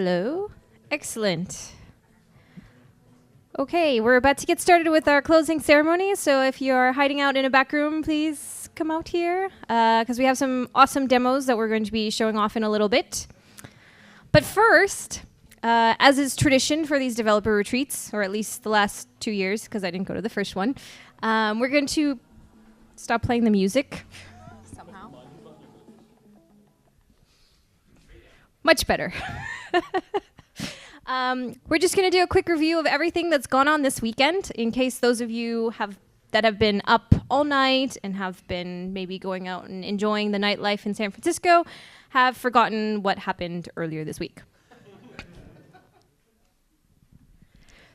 Hello. Excellent. Okay, we're about to get started with our closing ceremony, so if you're hiding out in a back room, please come out here, because we have some awesome demos that we're going to be showing off in a little bit. But first, as is tradition for these developer retreats, or at least the last 2 years, because I didn't go to the first one, we're going to stop playing the music. Somehow. Much better. We're just going to do a quick review of everything that's gone on this weekend, in case those of you that have been up all night and have been maybe going out and enjoying the nightlife in San Francisco have forgotten what happened earlier this week.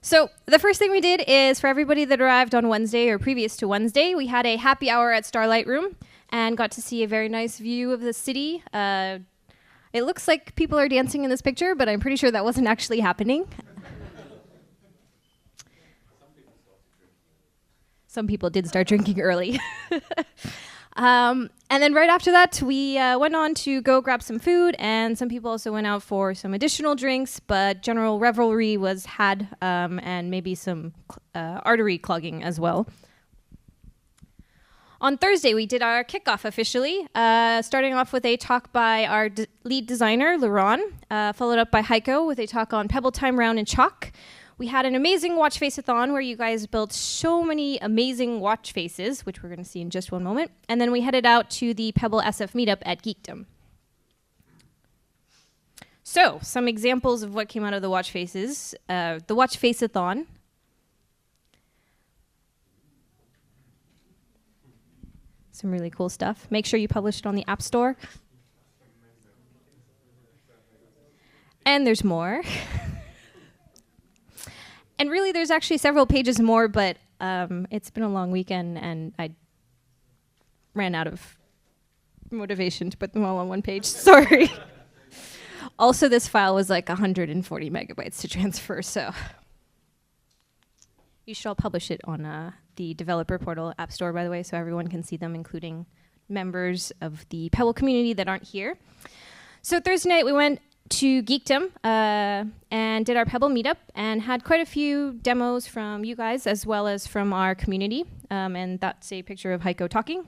So the first thing we did is, for everybody that arrived on Wednesday or previous to Wednesday, we had a happy hour at Starlight Room and got to see a very nice view of the city. It looks like people are dancing in this picture, but I'm pretty sure that wasn't actually happening. Some people did start drinking early. And then right after that, we went on to go grab some food, and some people also went out for some additional drinks, but general revelry was had, and maybe some artery clogging as well. On Thursday, we did our kickoff officially, starting off with a talk by our lead designer, Laurent, followed up by Heiko with a talk on Pebble Time Round and Chalk. We had an amazing watch face-a-thon where you guys built so many amazing watch faces, which we're going to see in just one moment. And then we headed out to the Pebble SF meetup at Geekdom. So, some examples of what came out of the watch faces. The watch face-a-thon. Some really cool stuff. Make sure you publish it on the App Store. And there's more. And really, there's actually several pages more, but it's been a long weekend, and I ran out of motivation to put them all on one page. Sorry. Also, this file was like 140 megabytes to transfer, so you should all publish it on the developer portal App Store, by the way, so everyone can see them, including members of the Pebble community that aren't here. So Thursday night, we went to Geekdom and did our Pebble meetup and had quite a few demos from you guys as well as from our community. And that's a picture of Heiko talking.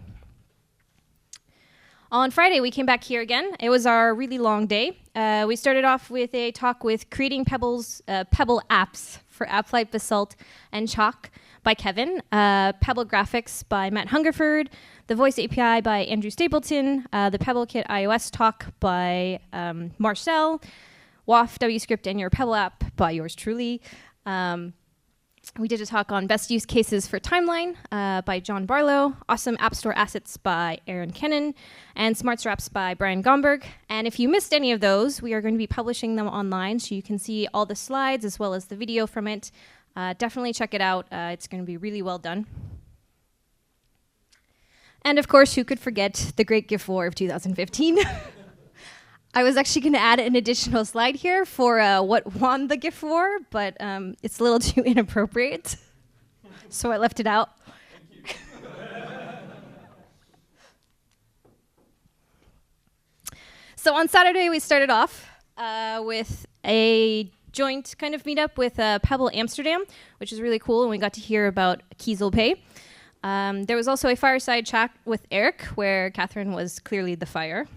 On Friday, we came back here again. It was our really long day. We started off with a talk with creating Pebble apps for Applite, Basalt, and Chalk by Kevin, Pebble Graphics by Matt Hungerford, the Voice API by Andrew Stapleton, the Pebble Kit iOS talk by Marcel, WAF, WScript, and Your Pebble App by yours truly. We did a talk on Best Use Cases for Timeline by John Barlow, Awesome App Store Assets by Aaron Kennan, and Smart Straps by Brian Gomberg. And if you missed any of those, we are going to be publishing them online so you can see all the slides as well as the video from it. Definitely check it out. It's going to be really well done. And of course, who could forget the Great Gift War of 2015? I was actually going to add an additional slide here for what won the gift war, but it's a little too inappropriate, so I left it out. So on Saturday, we started off with a joint kind of meetup with Pebble Amsterdam, which is really cool, and we got to hear about Kiesel Pay. There was also a fireside chat with Eric, where Catherine was clearly the fire.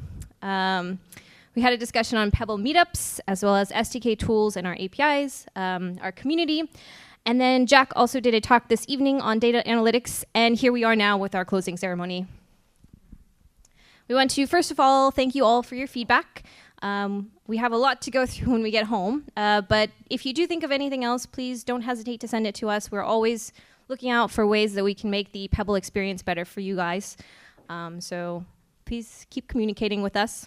We had a discussion on Pebble meetups, as well as SDK tools and our APIs, our community. And then Jack also did a talk this evening on data analytics, and here we are now with our closing ceremony. We want to, first of all, thank you all for your feedback. We have a lot to go through when we get home, but if you do think of anything else, please don't hesitate to send it to us. We're always looking out for ways that we can make the Pebble experience better for you guys. So please keep communicating with us.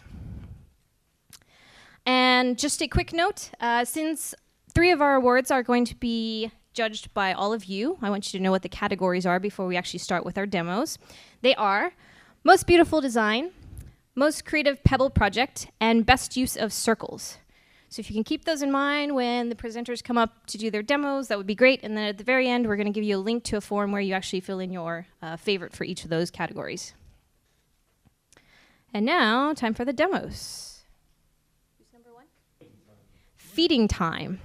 And just a quick note, since 3 of our awards are going to be judged by all of you, I want you to know what the categories are before we actually start with our demos. They are Most Beautiful Design, Most Creative Pebble Project, and Best Use of Circles. So if you can keep those in mind when the presenters come up to do their demos, that would be great. And then at the very end, we're going to give you a link to a form where you actually fill in your favorite for each of those categories. And now, time for the demos. Who's number 1? feeding time.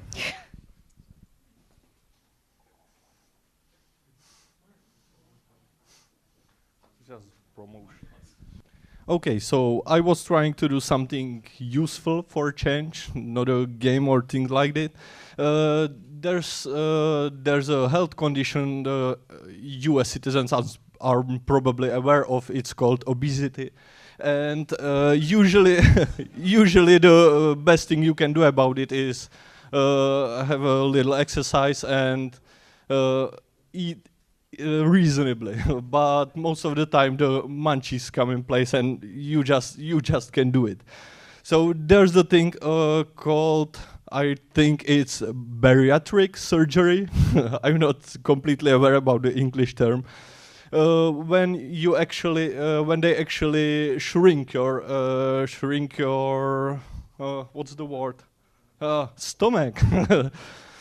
Okay, so I was trying to do something useful for a change, not a game or things like that. There's a health condition U.S. citizens are probably aware of. It's called obesity, and usually the best thing you can do about it is have a little exercise and eat reasonably, but most of the time the munchies come in place and you just can do it. So there's the thing called, I think it's bariatric surgery. I'm not completely aware about the English term. When they actually shrink your what's the word? Stomach.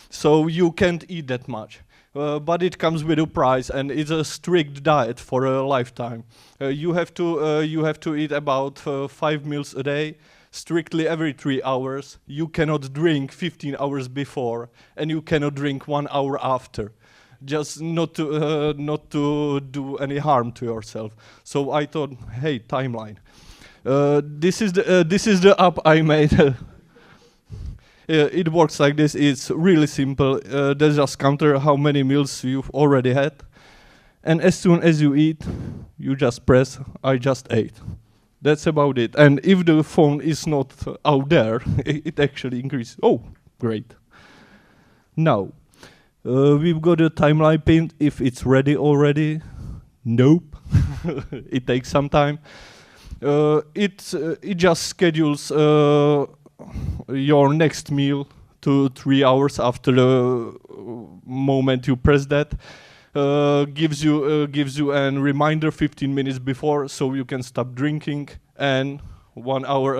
So you can't eat that much. But it comes with a price, and it's a strict diet for a lifetime. You have to eat about 5 meals a day, strictly every 3 hours. You cannot drink 15 hours before, and you cannot drink 1 hour after, just not to do any harm to yourself. So I thought, hey, timeline. This is the app I made. It works like this. It's really simple. They just counter how many meals you've already had, and as soon as you eat, you just press I just ate. That's about it. And if the phone is not out there, it actually increases. Oh, great. Now, we've got a timeline pinned. If it's ready already, nope. It takes some time. It just schedules your next meal to 3 hours after the moment you press that. Gives you a reminder 15 minutes before, so you can stop drinking, and 1 hour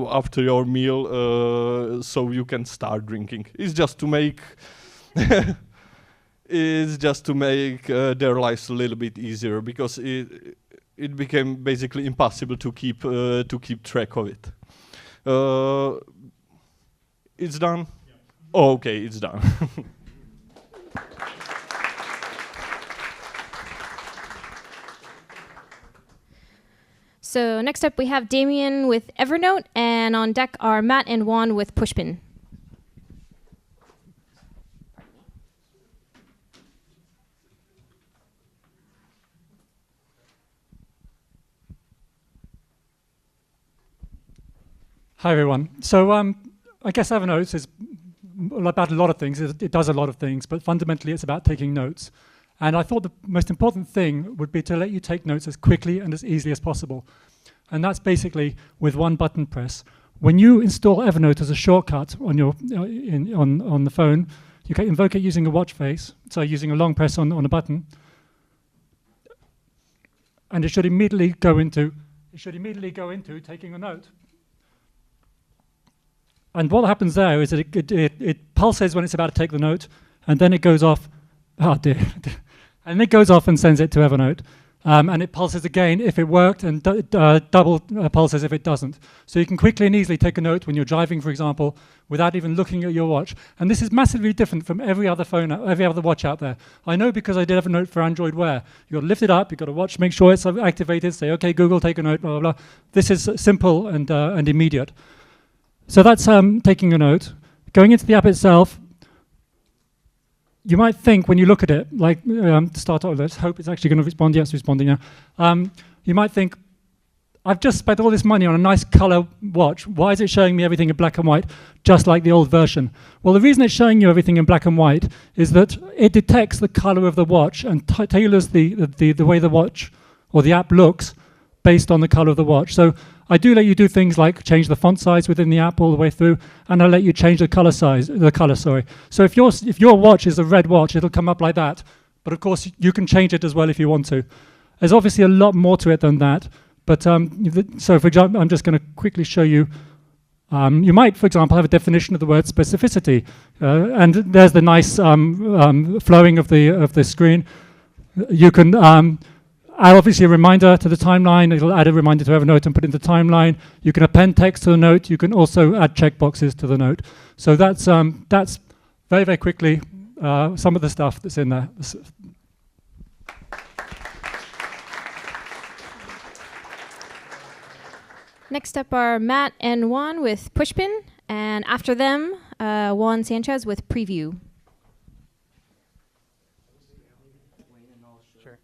after your meal, so you can start drinking. It's just to make their lives a little bit easier, because it became basically impossible to keep track of it. It's done? Yeah. Oh, okay, it's done. So next up we have Damien with Evernote, and on deck are Matt and Juan with Pushpin. Hi everyone. So I guess Evernote is about a lot of things. It does a lot of things, but fundamentally it's about taking notes. And I thought the most important thing would be to let you take notes as quickly and as easily as possible. And that's basically with one button press. When you install Evernote as a shortcut on your on the phone, you can invoke it using a watch face, so using a long press on a button, and it should immediately go into taking a note. And what happens there is that it pulses when it's about to take the note, and then it goes off. Oh dear. And it goes off and sends it to Evernote. And it pulses again if it worked, and double pulses if it doesn't. So you can quickly and easily take a note when you're driving, for example, without even looking at your watch. And this is massively different from every other phone, every other watch out there. I know because I did Evernote for Android Wear. You've got to lift it up, you've got to watch, make sure it's activated, say, okay, Google, take a note, blah, blah, blah. This is simple and immediate. So that's taking a note. Going into the app itself, you might think when you look at it, like to start off, let's hope it's actually going to respond. Yes, responding now. You might think, I've just spent all this money on a nice color watch. Why is it showing me everything in black and white, just like the old version? Well, the reason it's showing you everything in black and white is that it detects the color of the watch and tailors the way the watch or the app looks based on the color of the watch. So I do let you do things like change the font size within the app all the way through, and I let you change the color. So if your watch is a red watch, it'll come up like that. But of course, you can change it as well if you want to. There's obviously a lot more to it than that. But so for example, I'm just going to quickly show you. You might, for example, have a definition of the word specificity, and there's the nice flowing of the screen. You can add obviously a reminder to the timeline. It'll add a reminder to Evernote and put it in the timeline. You can append text to the note. You can also add checkboxes to the note. So that's very, very quickly some of the stuff that's in there. Next up are Matt and Juan with Pushpin, and after them, Juan Sanchez with Preview. Sure.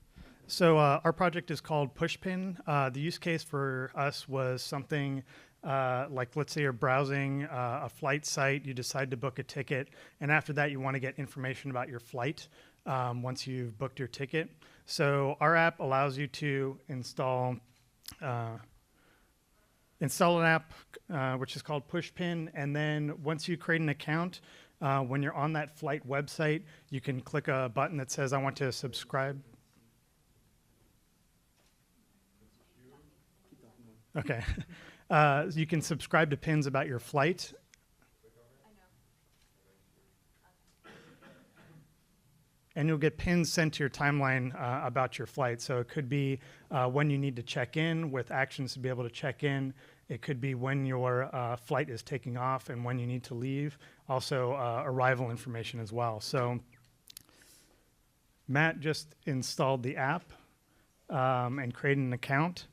So our project is called Pushpin. The use case for us was something like, let's say you're browsing a flight site, you decide to book a ticket, and after that you want to get information about your flight once you've booked your ticket. So our app allows you to install an app which is called Pushpin, and then once you create an account, when you're on that flight website, you can click a button that says, I want to subscribe. Okay. You can subscribe to pins about your flight. And you'll get pins sent to your timeline about your flight. So it could be when you need to check in with actions to be able to check in. It could be when your flight is taking off and when you need to leave. Also arrival information as well. So Matt just installed the app and created an account.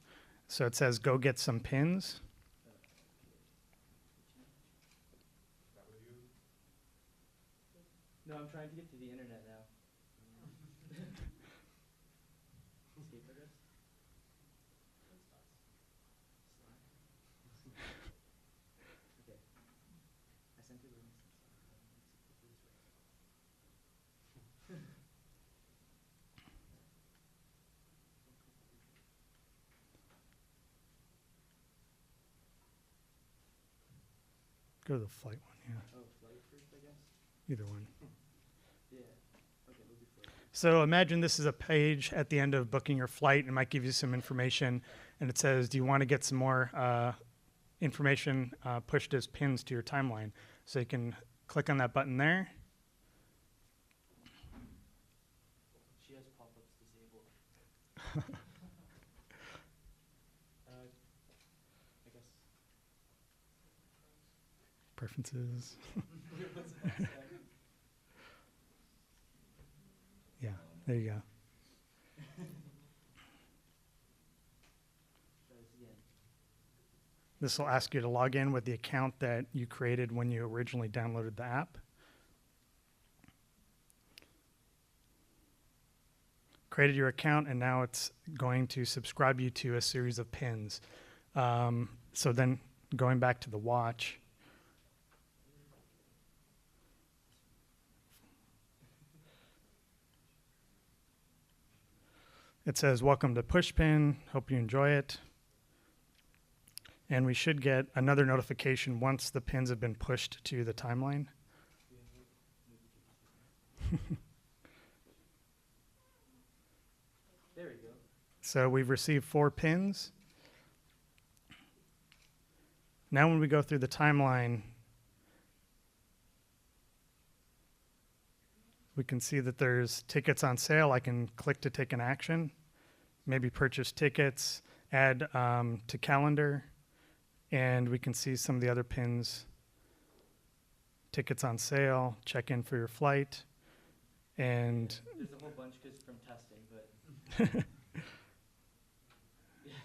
So it says, go get some pins. No, I'm trying to get to the internet now. Escape, I guess. Okay. I sent it. Go to the flight one, yeah. Oh, flight first, I guess? Either one. Yeah. Okay, we'll do flight. So imagine this is a page at the end of booking your flight. It might give you some information, and it says, do you want to get some more information pushed as pins to your timeline? So you can click on that button there. She has pop-ups disabled. I guess. Preferences. Yeah, there you go. This will ask you to log in with the account that you created when you originally downloaded the app. Created your account, and now it's going to subscribe you to a series of pins. So then going back to the watch, it says, welcome to Pushpin, hope you enjoy it. And we should get another notification once the pins have been pushed to the timeline. There we go. So we've received 4 pins. Now when we go through the timeline, we can see that there's tickets on sale. I can click to take an action, maybe purchase tickets, add to calendar, and we can see some of the other pins. Tickets on sale, check in for your flight, and There's a whole bunch because from testing, but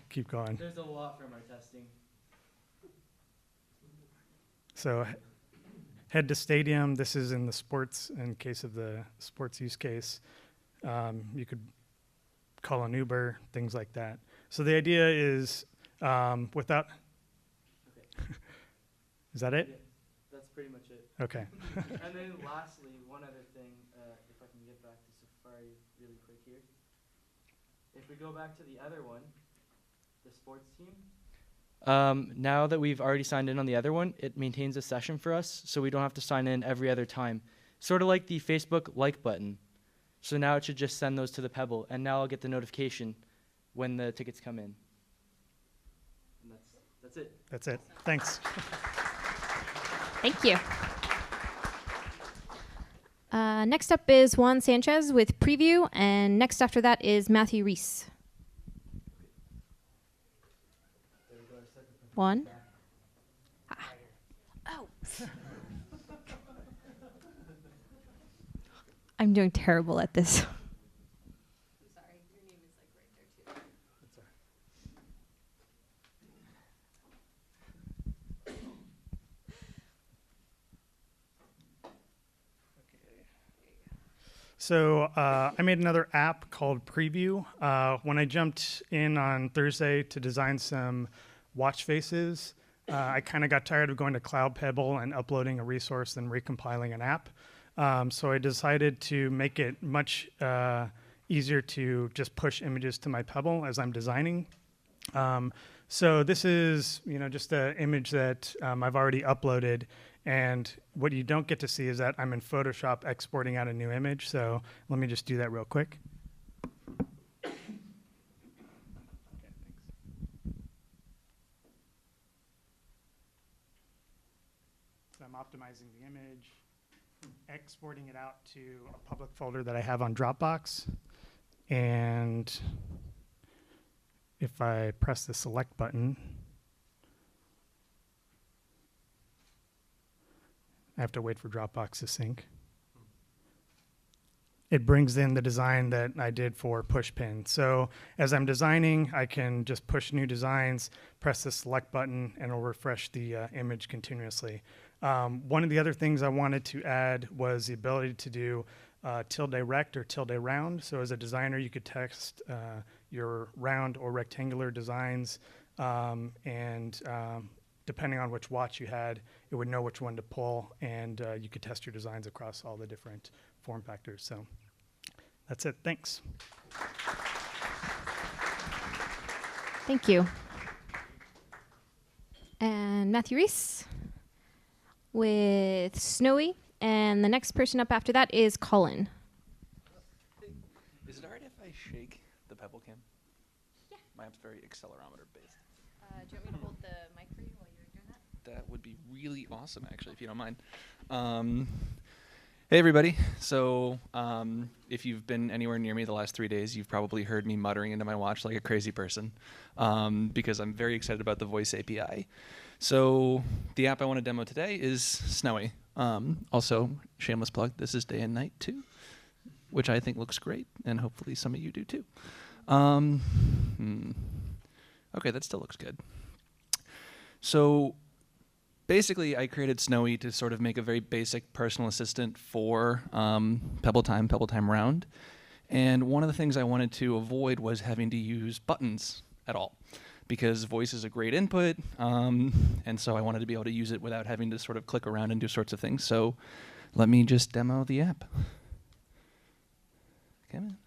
keep going. there's a lot from our testing. So head to stadium. This is in the sports, in case of the sports use case. You could call an Uber, things like that. So the idea is without... Okay. Is that it? Yeah, that's pretty much it. Okay. And then lastly, one other thing, if I can get back to Safari really quick here. If we go back to the other one, the sports team. Now that we've already signed in on the other one, it maintains a session for us, so we don't have to sign in every other time. Sort of like the Facebook like button. So now it should just send those to the Pebble, and now I'll get the notification when the tickets come in. And that's it. That's it. Thanks. Thank you. Next up is Juan Sanchez with Preview, and next after that is Matthew Reese. Juan? Oh. I'm doing terrible at this. Sorry, your name is like right there too. So I made another app called Preview. When I jumped in on Thursday to design some watch faces, I kind of got tired of going to Cloud Pebble and uploading a resource and recompiling an app. So I decided to make it much easier to just push images to my Pebble as I'm designing. So this is, just an image that I've already uploaded. And what you don't get to see is that I'm in Photoshop exporting out a new image. So let me just do that real quick. Okay, thanks. So I'm optimizing the image, exporting it out to a public folder that I have on Dropbox. And if I press the select button, I have to wait for Dropbox to sync. It brings in the design that I did for Pushpin. So as I'm designing, I can just push new designs, press the select button, and it'll refresh the image continuously. One of the other things I wanted to add was the ability to do tilde rect or tilde round. So as a designer, you could text your round or rectangular designs, and depending on which watch you had, it would know which one to pull, and you could test your designs across all the different form factors. So that's it. Thanks. Thank you. And Matthew Reese with Snowy, and the next person up after that is Colin. Is it alright if I shake the Pebble cam? Yeah. My app's very accelerometer based. Do you want me to hold the mic for you while you're doing that? That would be really awesome, actually, if you don't mind. Hey, everybody. So if you've been anywhere near me the last 3 days, you've probably heard me muttering into my watch like a crazy person because I'm very excited about the voice API. So the app I want to demo today is Snowy. Also, shameless plug, this is day and night too, which I think looks great, and hopefully some of you do too. Okay, that still looks good. So basically, I created Snowy to sort of make a very basic personal assistant for Pebble Time Round. And one of the things I wanted to avoid was having to use buttons at all, because voice is a great input, and so I wanted to be able to use it without having to sort of click around and do sorts of things. So let me just demo the app. Come on.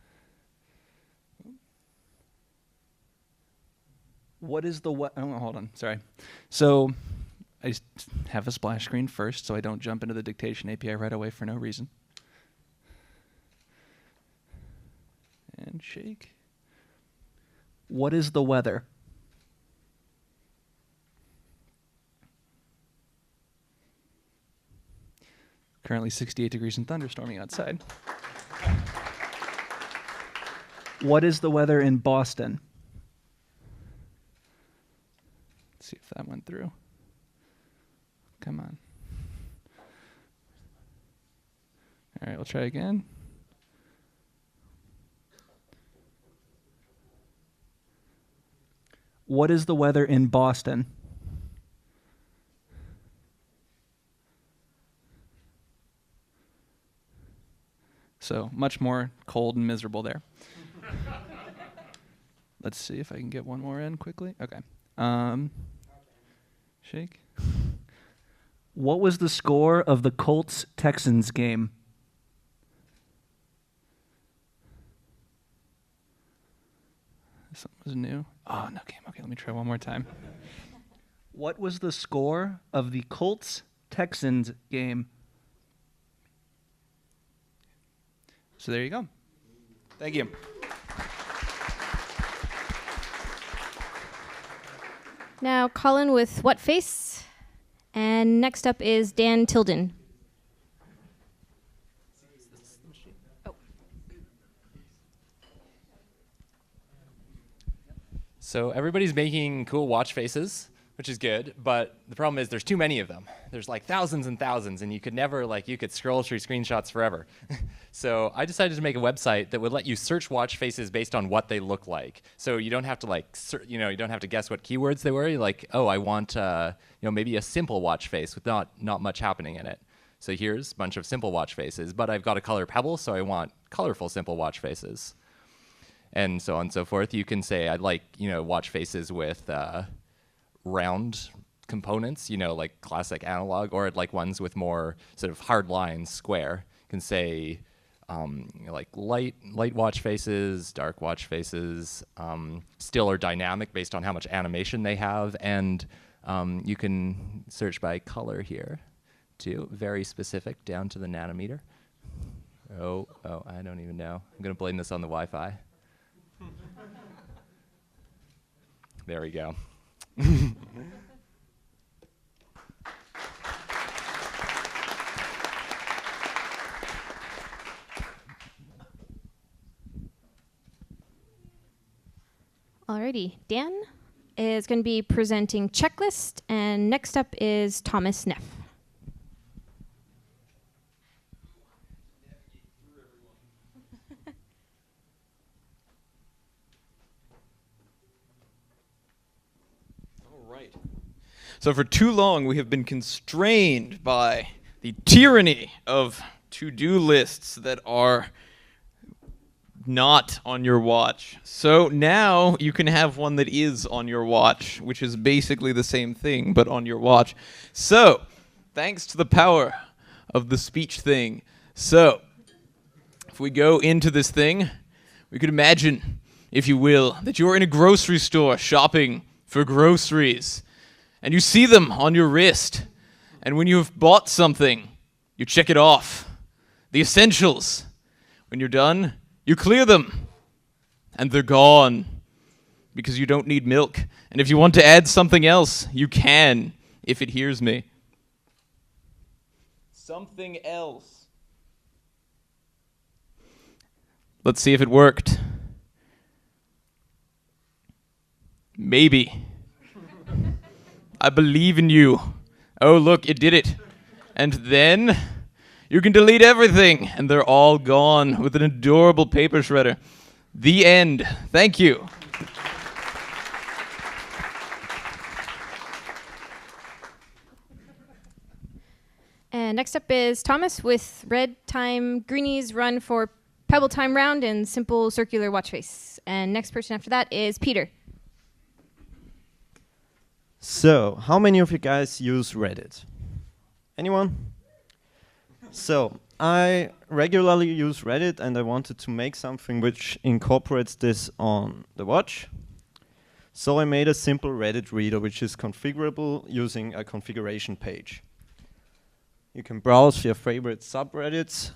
What is the what? Oh, hold on. Sorry. So I have a splash screen first, so I don't jump into the dictation API right away for no reason. And shake. What is the weather? Currently 68 degrees and thunderstorming outside. What is the weather in Boston? Let's see if that went through. Come on. All right, we'll try again. What is the weather in Boston? So much more cold and miserable there. Let's see if I can get one more in quickly. Okay. Shake. What was the score of the Colts-Texans game? This one was new. Oh, no game. Okay, let me try one more time. What was the score of the Colts-Texans game? So there you go. Thank you. Now Colin with What Face, and next up is Dan Tilden. Oh. So everybody's making cool watch faces. which is good, but the problem is there's too many of them. There's like thousands and thousands, and you could never, like, you could scroll through screenshots forever. So I decided to make a website that would let you search watch faces based on what they look like. So you don't have to, like, you don't have to guess what keywords they were. You're like, oh, I want, maybe a simple watch face with not much happening in it. So here's a bunch of simple watch faces, but I've got a color Pebble, so I want colorful simple watch faces. And so on and so forth. You can say I'd like, watch faces with round components, like classic analog, or I'd like ones with more sort of hard lines, square. You can say like light watch faces, dark watch faces, still or dynamic based on how much animation they have, and you can search by color here too, very specific down to the nanometer. Oh, I don't even know. I'm gonna blame this on the Wi-Fi. There we go. Alrighty, Dan is going to be presenting checklist, and next up is Thomas Neff. So for too long, we have been constrained by the tyranny of to-do lists that are not on your watch. So now you can have one that is on your watch, which is basically the same thing, but on your watch. So, thanks to the power of the speech thing. So, if we go into this thing, we could imagine, if you will, that you're in a grocery store shopping for groceries. And you see them on your wrist. And when you have bought something, you check it off. The essentials. When you're done, you clear them. And they're gone. Because you don't need milk. And if you want to add something else, you can, if it hears me. Something else. Let's see if it worked. Maybe. I believe in you. Oh, look, it did it. And then you can delete everything, and they're all gone with an adorable paper shredder. The end. Thank you. And next up is Thomas with Red Time Greenies Run for Pebble Time Round and Simple Circular Watch Face. And next person after that is Peter. So, how many of you guys use Reddit? Anyone? So, I regularly use Reddit, and I wanted to make something which incorporates this on the watch. So I made a simple Reddit reader which is configurable using a configuration page. You can browse your favorite subreddits,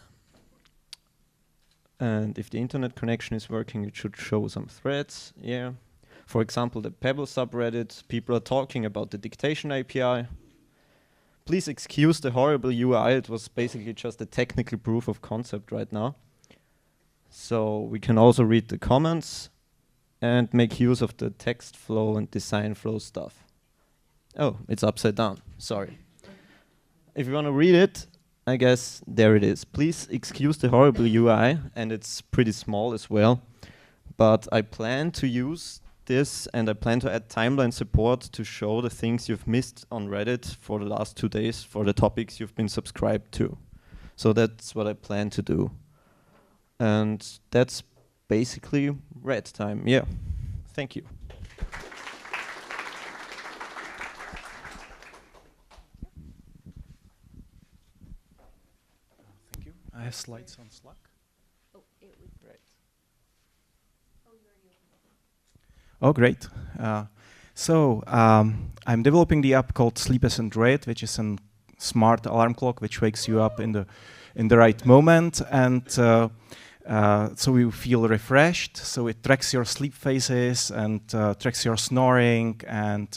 and if the internet connection is working, it should show some threads. Yeah. For example, the Pebble subreddit, people are talking about the dictation API. Please excuse the horrible UI, it was basically just a technical proof of concept right now. So we can also read the comments and make use of the text flow and design flow stuff. Oh, it's upside down, sorry. If you want to read it, I guess there it is. Please excuse the horrible UI, and it's pretty small as well. But I plan to use this, and I plan to add timeline support to show the things you've missed on Reddit for the last 2 days for the topics you've been subscribed to. So that's what I plan to do. And that's basically Red Time. Yeah, thank you. Thank you. I have slides on Slack. Oh, great. So I'm developing the app called Sleep as Android, which is a smart alarm clock which wakes you up in the right moment, and so you feel refreshed. So it tracks your sleep phases and tracks your snoring and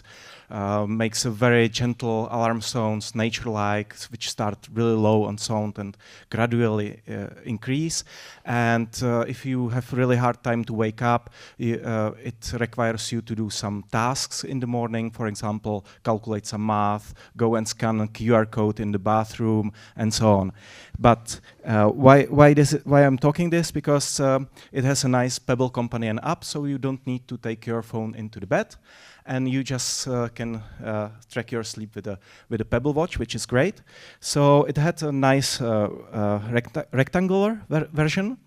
makes a very gentle alarm sounds, nature-like, which start really low on sound and gradually increase. And if you have really hard time to wake up, it requires you to do some tasks in the morning. For example, calculate some math, go and scan a QR code in the bathroom, and so on. But why I'm talking this? Because it has a nice Pebble companion app, so you don't need to take your phone into the bed, and you just can track your sleep with a Pebble watch, which is great. So it had a nice rectangular version,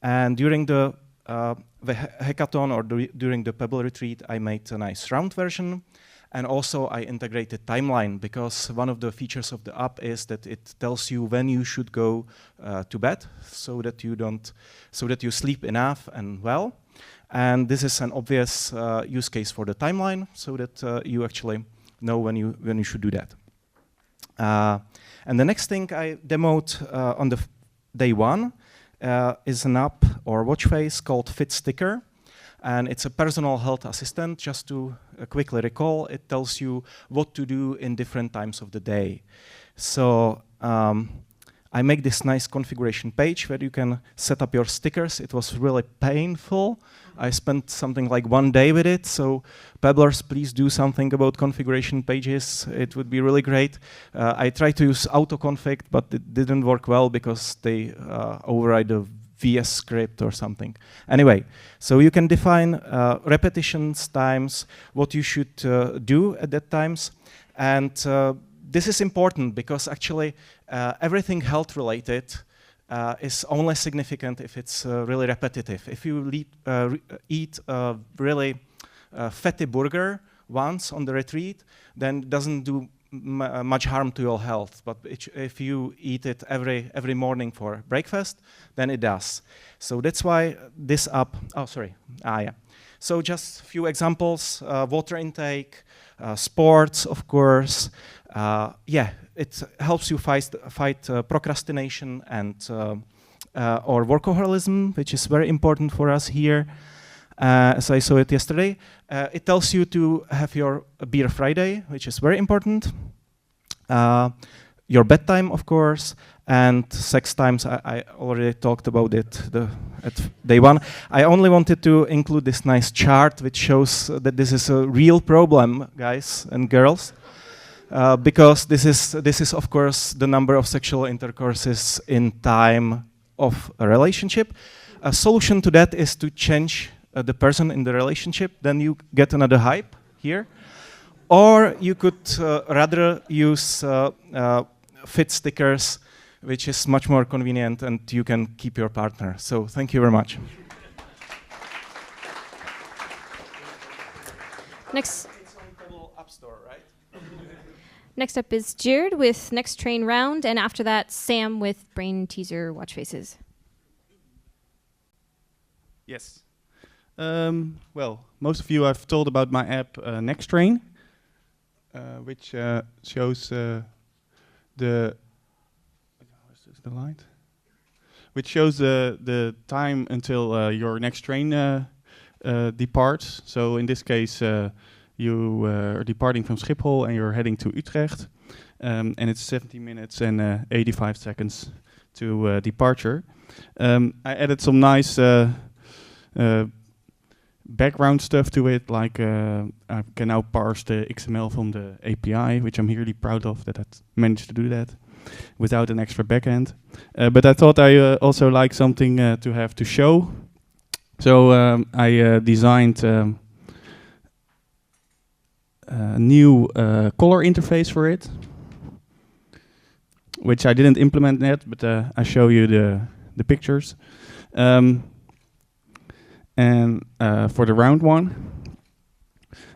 and during the hackathon or during the Pebble retreat, I made a nice round version. And also I integrated timeline, because one of the features of the app is that it tells you when you should go to bed, so that you sleep enough and well. And this is an obvious use case for the timeline, so that you actually know when you should do that. And the next thing I demoed on the day one is an app or watch face called Fit Sticker. And it's a personal health assistant. Just to quickly recall, it tells you what to do in different times of the day. So I make this nice configuration page where you can set up your stickers. It was really painful. I spent something like 1 day with it. So Pebblers, please do something about configuration pages. It would be really great. I tried to use autoconfig, but it didn't work well because they override the VS script or something. Anyway, so you can define repetitions, times, what you should do at that times. And this is important because actually everything health related is only significant if it's really repetitive. If you eat a really fatty burger once on the retreat, then it doesn't do much harm to your health, but if you eat it every morning for breakfast, then it does. So that's why this app. So just a few examples: water intake, sports, of course. It helps you fight procrastination and or workaholism, which is very important for us here. As I saw it yesterday, it tells you to have your beer Friday, which is very important. Your bedtime, of course, and sex times. I already talked about it at day one. I only wanted to include this nice chart, which shows that this is a real problem, guys and girls, because this is of course the number of sexual intercourses in time of a relationship. A solution to that is to change the person in the relationship, then you get another hype here. Or you could rather use fit stickers, which is much more convenient, and you can keep your partner. So thank you very much. Next. It's on Pebble App Store, right? Next up is Jared with Next Train Round, and after that, Sam with Brain Teaser Watch Faces. Yes. Well, most of you have told about my app Next Train, which shows which shows the time until your next train departs. So in this case, you are departing from Schiphol and you're heading to Utrecht, and it's 70 minutes and 85 seconds to departure. I added some nice background stuff to it, like I can now parse the XML from the API, which I'm really proud of that I managed to do that without an extra backend. But I thought I also like something to have to show. So I designed a new color interface for it, which I didn't implement yet, but I show you the pictures. And for the round one.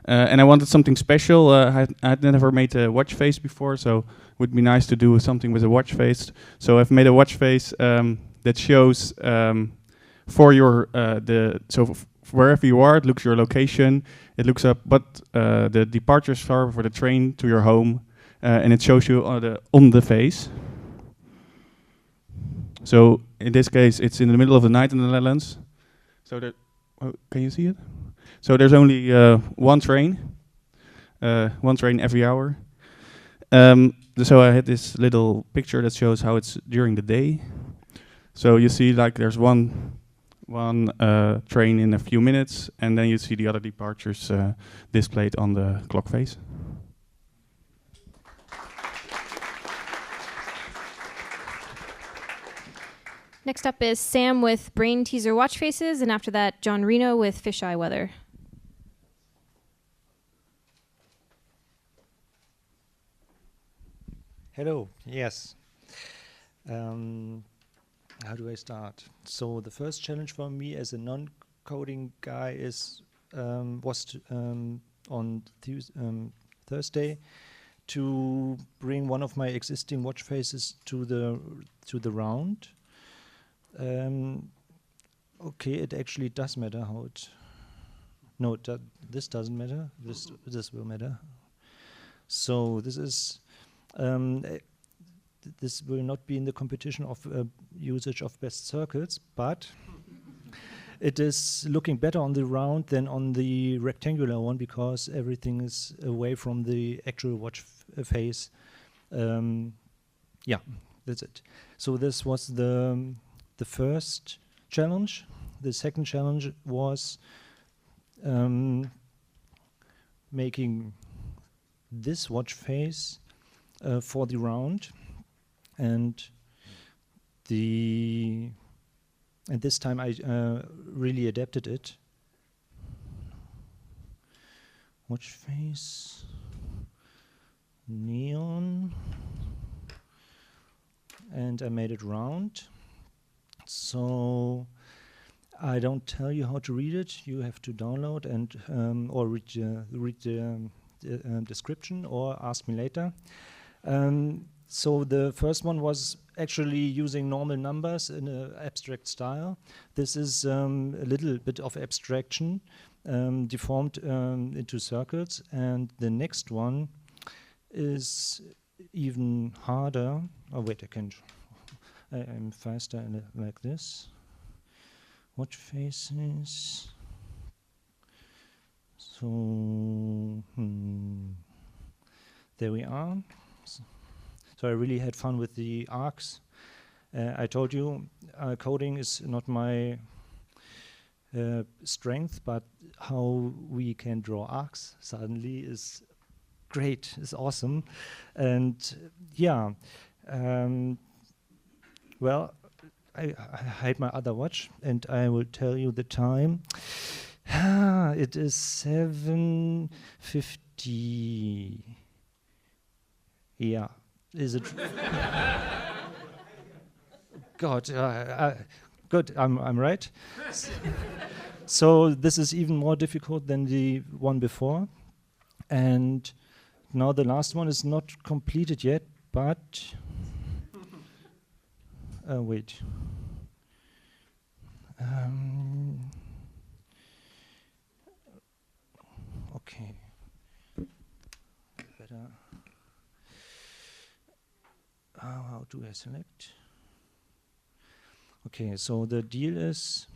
And I wanted something special. I'd never made a watch face before, so it would be nice to do something with a watch face. So I've made a watch face that shows for your wherever you are, it looks your location. It looks up what the departures are for the train to your home, and it shows you on the face. So in this case, it's in the middle of the night in the Netherlands. So that. Oh, can you see it? So there's only one train, one train every hour. So I had this little picture that shows how it's during the day. So you see, like, there's one train in a few minutes, and then you see the other departures displayed on the clock face. Next up is Sam with Brain Teaser Watch Faces, and after that, John Reno with Fisheye Weather. Hello, yes. How do I start? So the first challenge for me as a non-coding guy was on Thursday to bring one of my existing watch faces to the round. Okay, it actually does matter how it. No, this doesn't matter. This will matter. So this is. This will not be in the competition of usage of best circles, but it is looking better on the round than on the rectangular one because everything is away from the actual watch face. Yeah, that's it. So this was the first challenge. The second challenge was making this watch face for the round. And this time I really adapted it. Watch face, neon, and I made it round. So I don't tell you how to read it. You have to download and or read the description or ask me later. So the first one was actually using normal numbers in an abstract style. This is a little bit of abstraction deformed into circles. And the next one is even harder. Oh wait, I'm faster like this. Watch faces. So there we are. So I really had fun with the arcs. I told you coding is not my strength, but how we can draw arcs suddenly is great, is awesome. And yeah, well, I hide my other watch and I will tell you the time. It is 7:50. Yeah. Is it? God, good. I'm right. So this is even more difficult than the one before, and now the last one is not completed yet. But wait. Okay. Better. How do I select? Okay, so the deal is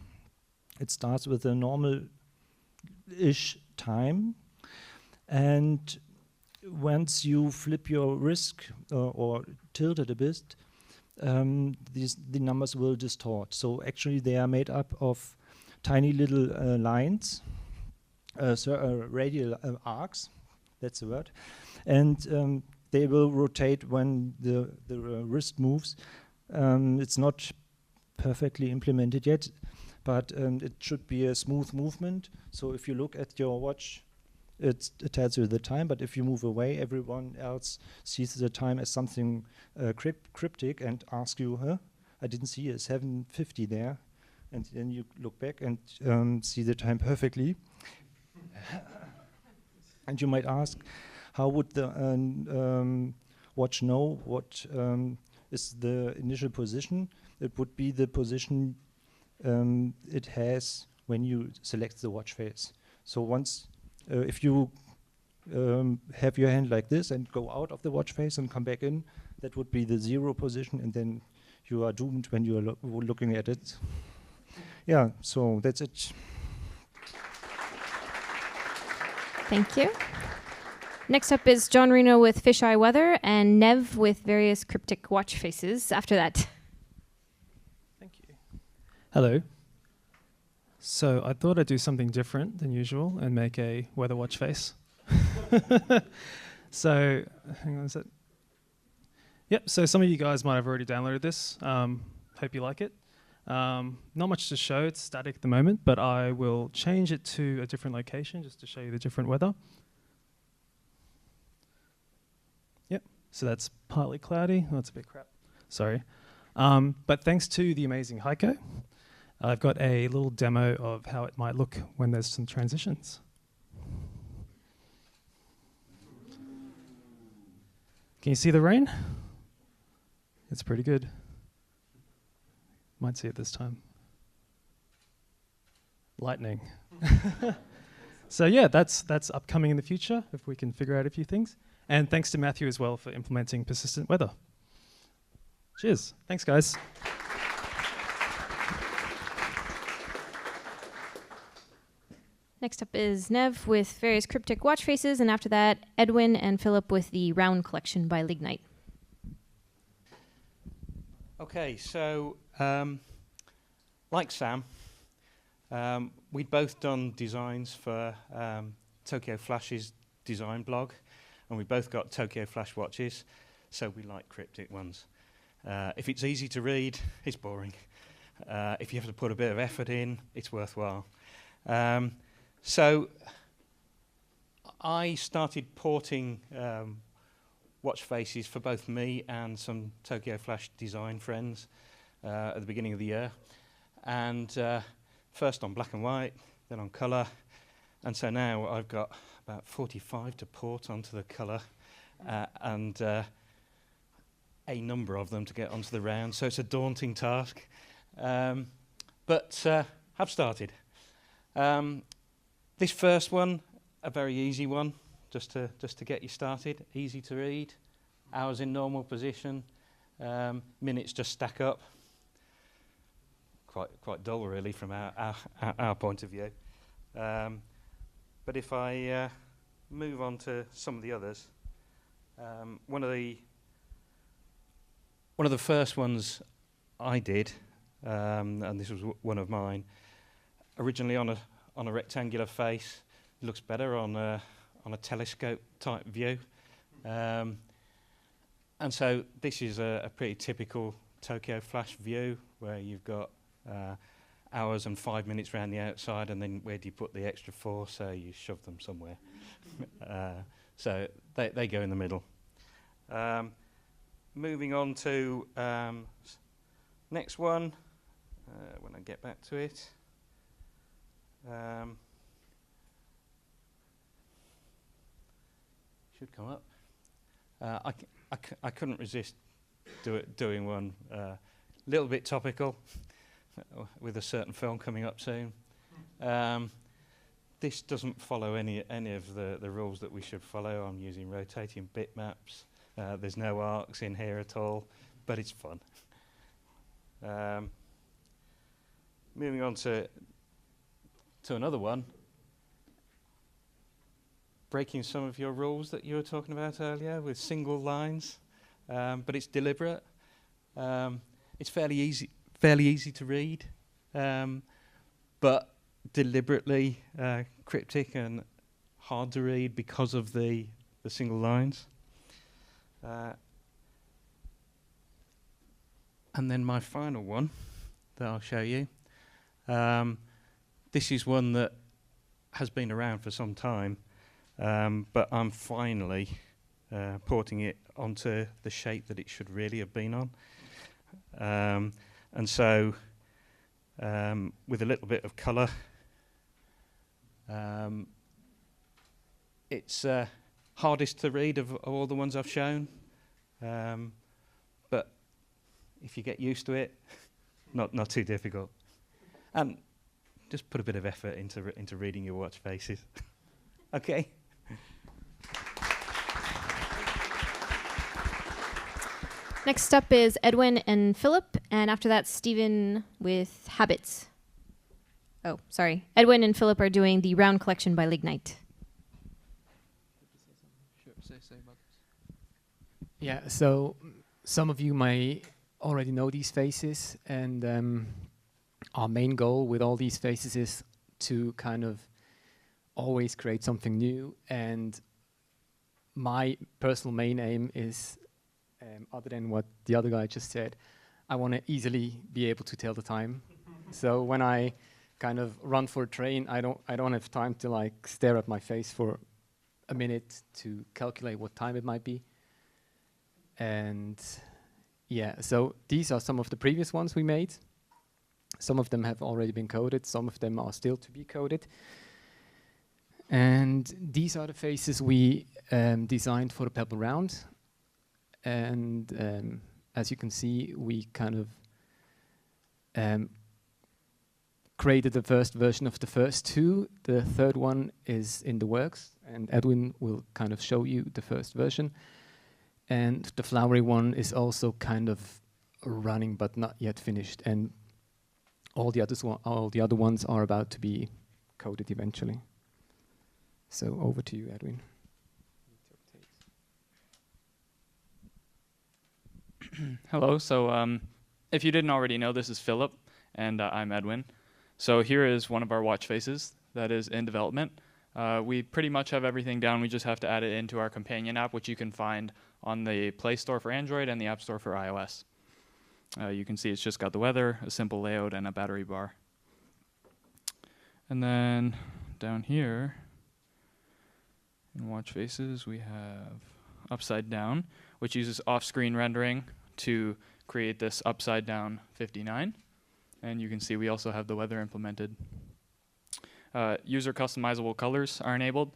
it starts with a normal-ish time, and once you flip your wrist or tilt it a bit, the numbers will distort. So actually they are made up of tiny little lines, radial arcs, that's the word, and they will rotate when the wrist moves. It's not perfectly implemented yet, but it should be a smooth movement. So if you look at your watch, it tells you the time, but if you move away, everyone else sees the time as something cryptic and asks you, huh? I didn't see a 7:50 there. And then you look back and see the time perfectly. And you might ask, how would the watch know what is the initial position? It would be the position it has when you select the watch face. So once, if you have your hand like this and go out of the watch face and come back in, that would be the 0 position, and then you are doomed when you are looking at it. Yeah, so that's it. Thank you. Next up is John Reno with Fisheye Weather and Nev with various cryptic watch faces after that. Thank you. Hello. So I thought I'd do something different than usual and make a weather watch face. So, hang on a sec. Yep, so some of you guys might have already downloaded this. Hope you like it. Not much to show, it's static at the moment, but I will change it to a different location just to show you the different weather. Yep, so that's partly cloudy. Oh, that's a bit crap, sorry. But thanks to the amazing Heiko, I've got a little demo of how it might look when there's some transitions. Can you see the rain? It's pretty good. Might see it this time. Lightning. So yeah, that's upcoming in the future if we can figure out a few things. And thanks to Matthew as well for implementing persistent weather. Cheers. Thanks, guys. Next up is Nev with various cryptic watch faces, and after that, Edwin and Philip with the Round Collection by Lignite. Okay, so like Sam, we'd both done designs for Tokyo Flash's design blog, and we both got Tokyo Flash watches, so we like cryptic ones. If it's easy to read, it's boring. If you have to put a bit of effort in, it's worthwhile. So I started porting watch faces for both me and some Tokyo Flash design friends at the beginning of the year. And first on black and white, then on colour. And so now I've got about 45 to port onto the colour and a number of them to get onto the round. So it's a daunting task. But I've started. This first one, a very easy one, just to get you started. Easy to read, hours in normal position, minutes just stack up. Quite dull, really, from our point of view. But if I move on to some of the others, one of the first ones I did, and this was one of mine, originally on a rectangular face. It looks better on a telescope type view. And so this is a pretty typical Tokyo Flash view where you've got hours and 5 minutes around the outside, and then where do you put the extra 4? So you shove them somewhere. So they go in the middle. Moving on to next one, when I get back to it. Should come up. I couldn't resist doing one a little bit topical with a certain film coming up soon. This doesn't follow any of the rules that we should follow. I'm using rotating bitmaps. There's no arcs in here at all, but it's fun. Moving on to another one. Breaking some of your rules that you were talking about earlier with single lines, but it's deliberate. It's fairly easy to read, but deliberately cryptic and hard to read because of the single lines. And then my final one that I'll show you. This is one that has been around for some time, but I'm finally porting it onto the shape that it should really have been on. And so, with a little bit of colour, it's hardest to read of all the ones I've shown, but if you get used to it, not too difficult. And just put a bit of effort into reading your watch faces. Okay. Next up is Edwin and Philip, and after that, Stephen with Habits. Oh, sorry. Edwin and Philip are doing the Round Collection by Lignite. Yeah, so some of you may already know these faces, and our main goal with all these faces is to kind of always create something new. And my personal main aim is, other than what the other guy just said, I want to easily be able to tell the time. So when I kind of run for a train, I don't have time to like stare at my face for a minute to calculate what time it might be. And yeah, so these are some of the previous ones we made. Some of them have already been coded, some of them are still to be coded. And these are the faces we designed for the Pebble round. And as you can see, we kind of created the first version of the first two. The third one is in the works, and Edwin will kind of show you the first version. And the flowery one is also kind of running, but not yet finished. And all the other ones are about to be coded eventually. So over to you, Edwin. Hello. So if you didn't already know, this is Philip, and I'm Edwin. So here is one of our watch faces that is in development. We pretty much have everything down. We just have to add it into our companion app, which you can find on the Play Store for Android and the App Store for iOS. You can see it's just got the weather, a simple layout, and a battery bar. And then down here in watch faces, we have upside down, which uses off-screen rendering to create this upside down 59. And you can see we also have the weather implemented. User customizable colors are enabled.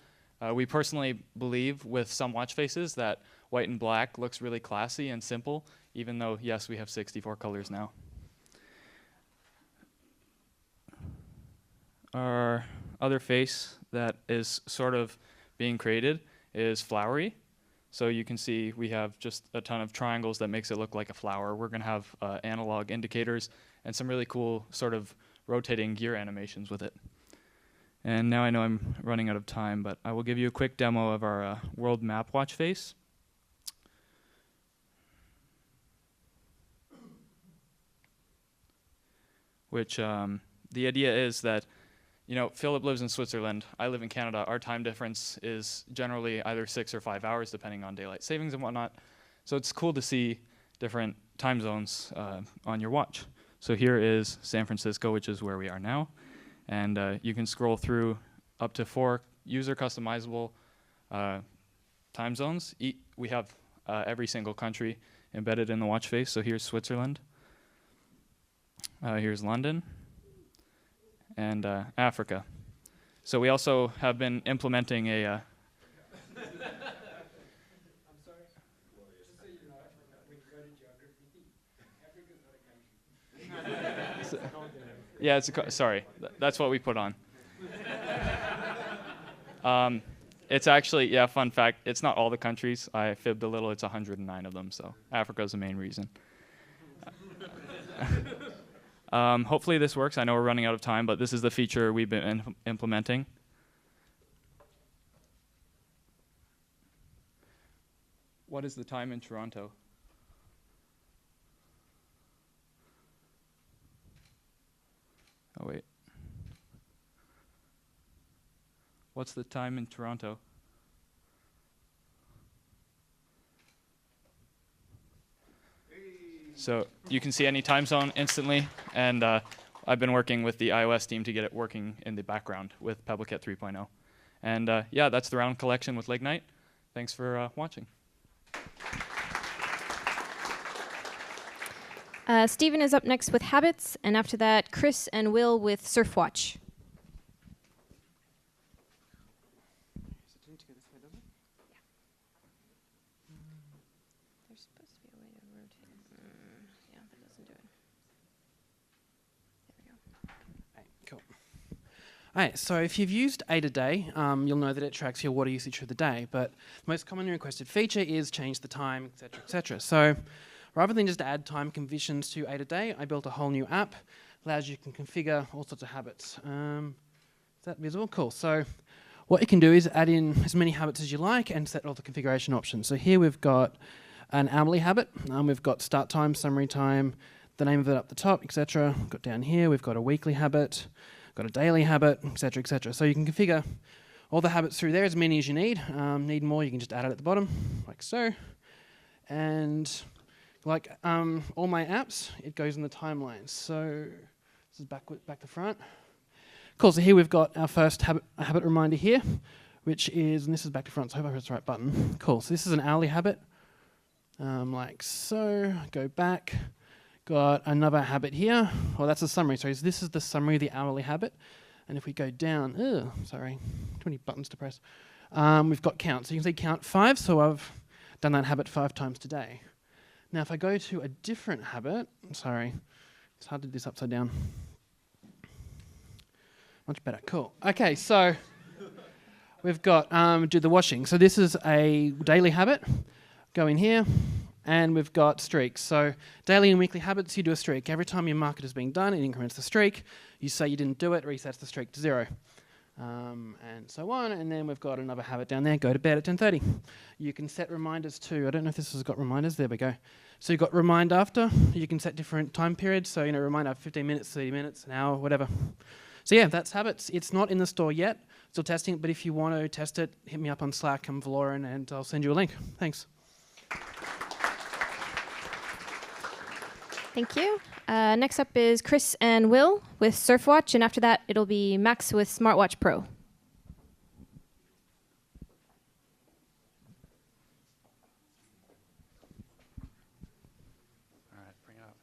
We personally believe with some watch faces that white and black looks really classy and simple, even though, yes, we have 64 colors now. Our other face that is sort of being created is flowery. So you can see we have just a ton of triangles that makes it look like a flower. We're going to have analog indicators and some really cool sort of rotating gear animations with it. And now I know I'm running out of time, but I will give you a quick demo of our world map watch face. Which the idea is that, you know, Philip lives in Switzerland, I live in Canada. Our time difference is generally either 6 or 5 hours, depending on daylight savings and whatnot. So it's cool to see different time zones on your watch. So here is San Francisco, which is where we are now. And you can scroll through up to 4 user customizable time zones. We have every single country embedded in the watch face. So here's Switzerland. Here's London. And Africa. So we also have been implementing a... I'm sorry. Just so you know, Africa, when you go to geography, Africa's not a country. Yeah, it's sorry. That's what we put on. It's actually, yeah, fun fact, it's not all the countries. I fibbed a little. It's 109 of them, so Africa's the main reason. Hopefully this works. I know we're running out of time, but this is the feature we've been implementing. What is the time in Toronto? Oh, wait. What's the time in Toronto? So you can see any time zone instantly, and I've been working with the iOS team to get it working in the background with PebbleKit 3.0. And yeah, that's the round collection with Lignite. Thanks for watching. Stephen is up next with Habits, and after that, Chris and Will with Surfwatch. There's supposed to be a way to rotate. Yeah, that doesn't do it. There we go. Right, cool. All right, so if you've used 8 a day, you'll know that it tracks your water usage for the day. But the most commonly requested feature is change the time, etc., etc. So rather than just add time conditions to 8 a day, I built a whole new app. Allows you to configure all sorts of habits. Is that visible? Cool. So what you can do is add in as many habits as you like and set all the configuration options. So here we've got an hourly habit. We've got start time, summary time, the name of it up the top, etc. Got down here, we've got a weekly habit, got a daily habit, etc., etc. So you can configure all the habits through there, as many as you need. Need more, you can just add it at the bottom, like so. And like all my apps, it goes in the timeline. So this is back to front. Cool, so here we've got our first habit reminder here, which is, and this is back to front, so I hope I press the right button. Cool, so this is an hourly habit, like so. Go back, got another habit here. Well, that's a summary, sorry, so this is the summary of the hourly habit. And if we go down, sorry, too many buttons to press. We've got count, so you can see count 5, so I've done that habit 5 times today. Now if I go to a different habit, sorry, it's hard to do this upside down. Much better, cool. Okay, so we've got do the washing. So this is a daily habit. Go in here, and we've got streaks. So daily and weekly habits, you do a streak. Every time your market is being done, it increments the streak. You say you didn't do it, resets the streak to 0. And so on, and then we've got another habit down there, go to bed at 10:30. You can set reminders too. I don't know if this has got reminders, there we go. So you've got remind after, you can set different time periods, so remind after 15 minutes, 30 minutes, an hour, whatever. So yeah, that's habits. It's not in the store yet, still testing it, but if you want to test it, hit me up on Slack, I'm Valoran, and I'll send you a link. Thanks. Thank you. Next up is Chris and Will with Surfwatch, and after that, it'll be Max with Smartwatch Pro. All right, bring it up.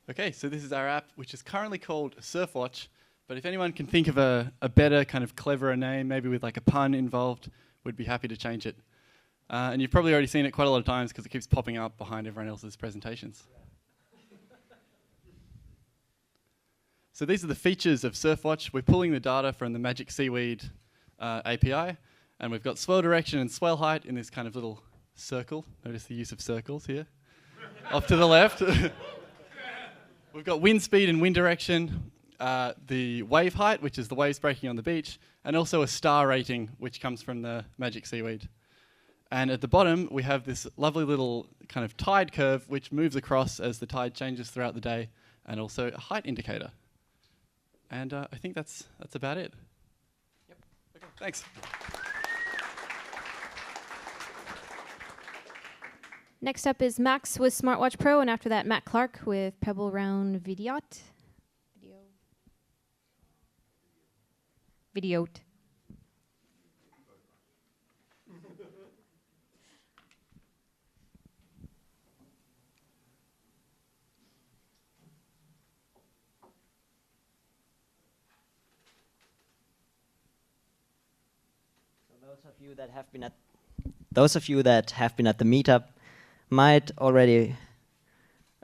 Okay, so this is our app, which is currently called Surfwatch, but if anyone can think of a better, kind of cleverer name, maybe with like a pun involved, we'd be happy to change it. And you've probably already seen it quite a lot of times because it keeps popping up behind everyone else's presentations. So these are the features of Surfwatch. We're pulling the data from the Magic Seaweed API, and we've got swell direction and swell height in this kind of little circle. Notice the use of circles here. Off to the left. We've got wind speed and wind direction, the wave height, which is the waves breaking on the beach, and also a star rating, which comes from the Magic Seaweed. And at the bottom, we have this lovely little kind of tide curve, which moves across as the tide changes throughout the day, and also a height indicator. And I think that's about it. Yep. Okay, thanks. Next up is Max with Smartwatch Pro, and after that, Matt Clark with Pebble Round Videote. Videote. Those of you that have been at the meetup might already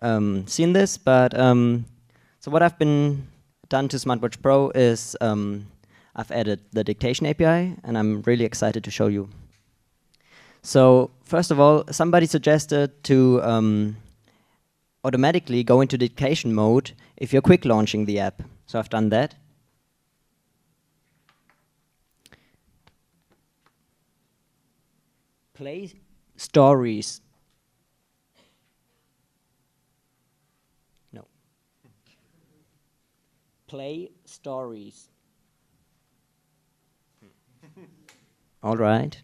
seen this, but so what I've been done to Smartwatch Pro is I've added the dictation API, and I'm really excited to show you. So first of all, somebody suggested to automatically go into dictation mode if you're quick launching the app. So I've done that. Play stories. No. Play stories. All right.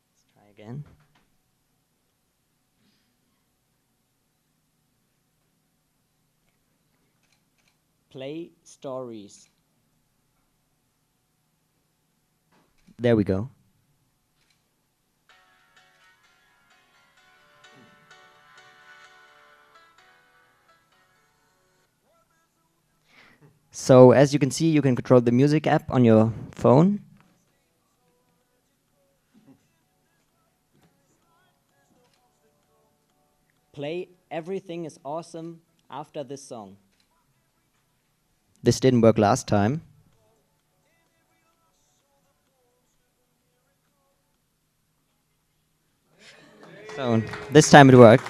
Let's try again. Play stories. There we go. So as you can see, you can control the music app on your phone. Play Everything is Awesome after this song. This didn't work last time. So this time it worked.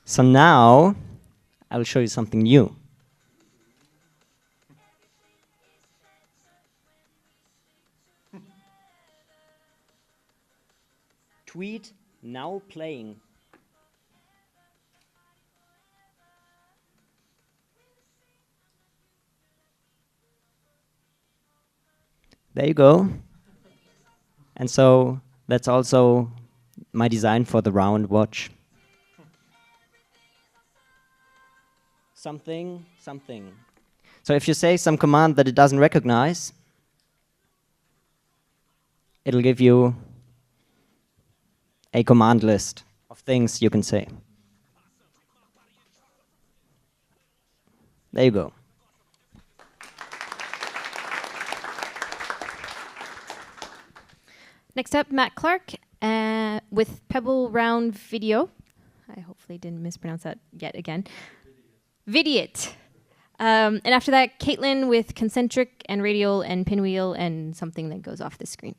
So now I'll show you something new. tweet now playing. There you go. And so that's also my design for the round watch. Something, something. So if you say some command that it doesn't recognize, it'll give you a command list of things you can say. There you go. Next up, Matt Clark with Pebble Round Video. I hopefully didn't mispronounce that yet again. Vidiot. And after that, Kaitlyn with concentric and radial and pinwheel and something that goes off the screen.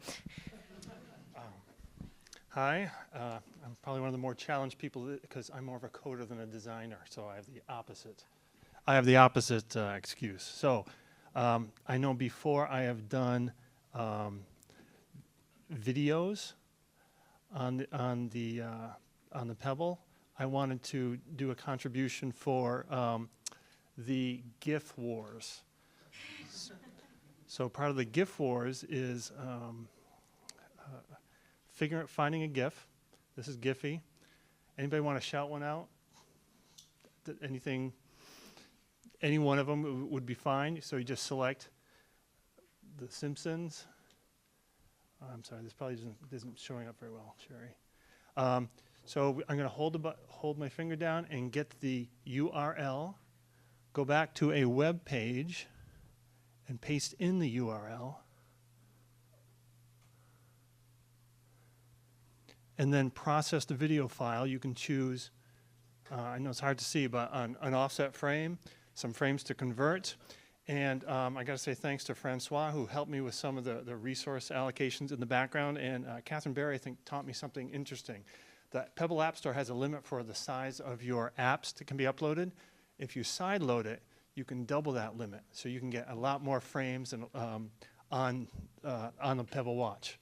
Hi, I'm probably one of the more challenged people because I'm more of a coder than a designer, so I have the opposite. Excuse. So I know before I have done videos on the Pebble. I wanted to do a contribution for the GIF wars. So part of the GIF wars is finding a GIF. This is Giphy. Anybody want to shout one out? Anything? Any one of them would be fine. So you just select The Simpsons. I'm sorry, this probably isn't showing up very well, Cherie. So I'm going to hold my finger down and get the URL, go back to a web page, and paste in the URL. And then process the video file. You can choose, I know it's hard to see, but an offset frame, some frames to convert. And I got to say thanks to Francois, who helped me with some of the resource allocations in the background. And Catherine Barry, I think, taught me something interesting. The Pebble App Store has a limit for the size of your apps that can be uploaded. If you sideload it, you can double that limit. So you can get a lot more frames and, on the Pebble Watch.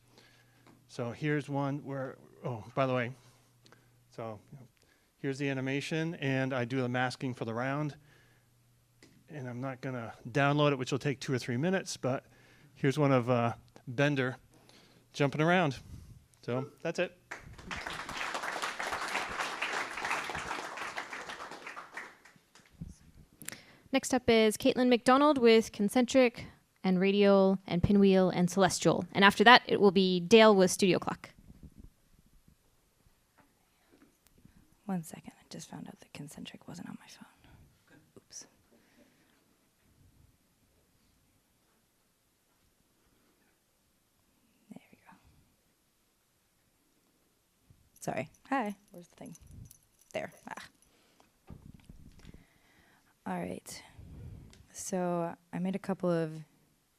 So here's one where, oh, by the way, so here's the animation, and I do the masking for the round. And I'm not going to download it, which will take 2 or 3 minutes, but here's one of Bender jumping around. So that's it. Next up is Kaitlyn Mcdonald with concentric and radial and pinwheel and celestial. And after that, it will be Dale with studio clock. 1 second, I just found out that concentric wasn't on my phone. Oops. There we go. Sorry. Hi. Where's the thing? There. Ah. All right. So I made a couple of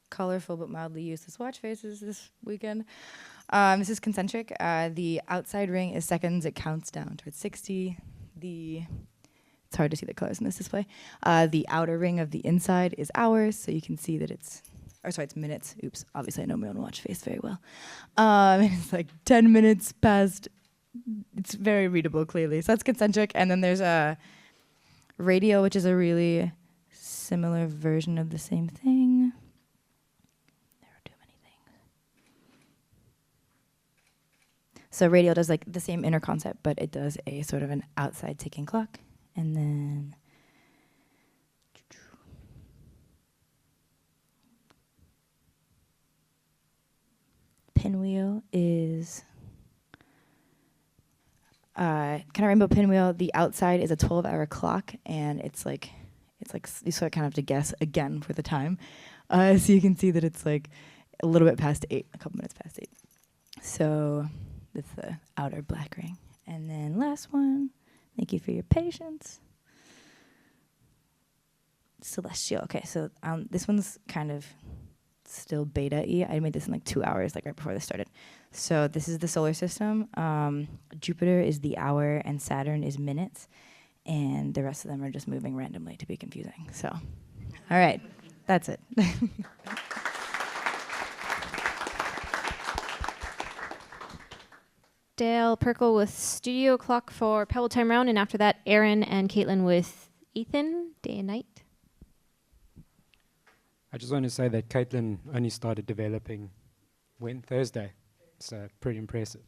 colorful but mildly useless watch faces this weekend. This is concentric. The outside ring is seconds. It counts down towards 60. It's hard to see the colors in this display. The outer ring of the inside is hours, so you can see that it's minutes. Oops, obviously I know my own watch face very well. It's like 10 minutes past. It's very readable, clearly. So that's concentric. And then there's a radial, which is a really similar version of the same thing. There are too many things. So radial does like the same inner concept, but it does a sort of an outside ticking clock. And then pinwheel is kind of rainbow pinwheel. The outside is a 12-hour clock, and it's like you sort of kind of have to guess again for the time. So you can see that it's like a little bit past 8, a couple minutes past 8. So that's the outer black ring. And then last one, thank you for your patience. Celestial. Okay, so this one's kind of still beta-y. I made this in like 2 hours, like right before this started. So this is the solar system. Jupiter is the hour, and Saturn is minutes. And the rest of them are just moving randomly to be confusing. So, all right, that's it. Dale Perkle with Studio Clock for Pebble Time Round, and after that, Aaron and Kaitlyn with Ethan, Day and Night. I just want to say that Kaitlyn only started developing Thursday. So pretty impressive.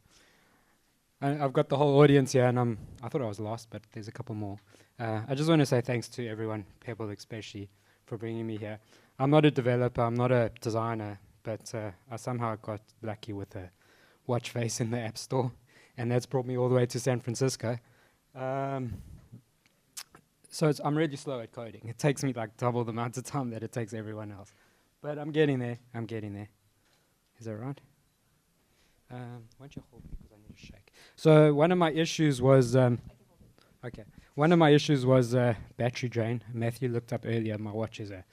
I've got the whole audience here, and I thought I was lost, but there's a couple more. I just want to say thanks to everyone, Pebble especially, for bringing me here. I'm not a developer, I'm not a designer, but I somehow got lucky with a watch face in the App Store, and that's brought me all the way to San Francisco. So I'm really slow at coding. It takes me like double the amount of time that it takes everyone else. But I'm getting there. Is that right? Why don't you hold me because I need to shake. So one of my issues was, battery drain. Matthew looked up earlier, my watch is a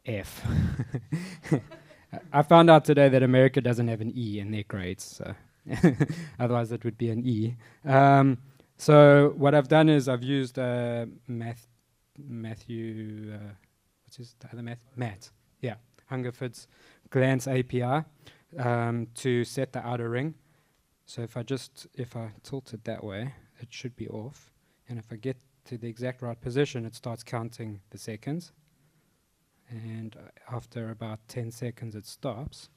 F. I found out today that America doesn't have an E in their grades, so otherwise it would be an E. So what I've done is I've used Matthew, what's his other Matt, yeah, Hungerford's Glance API to set the outer ring. So if I tilt it that way, it should be off, and if I get to the exact right position, it starts counting the seconds, and after about 10 seconds, it stops.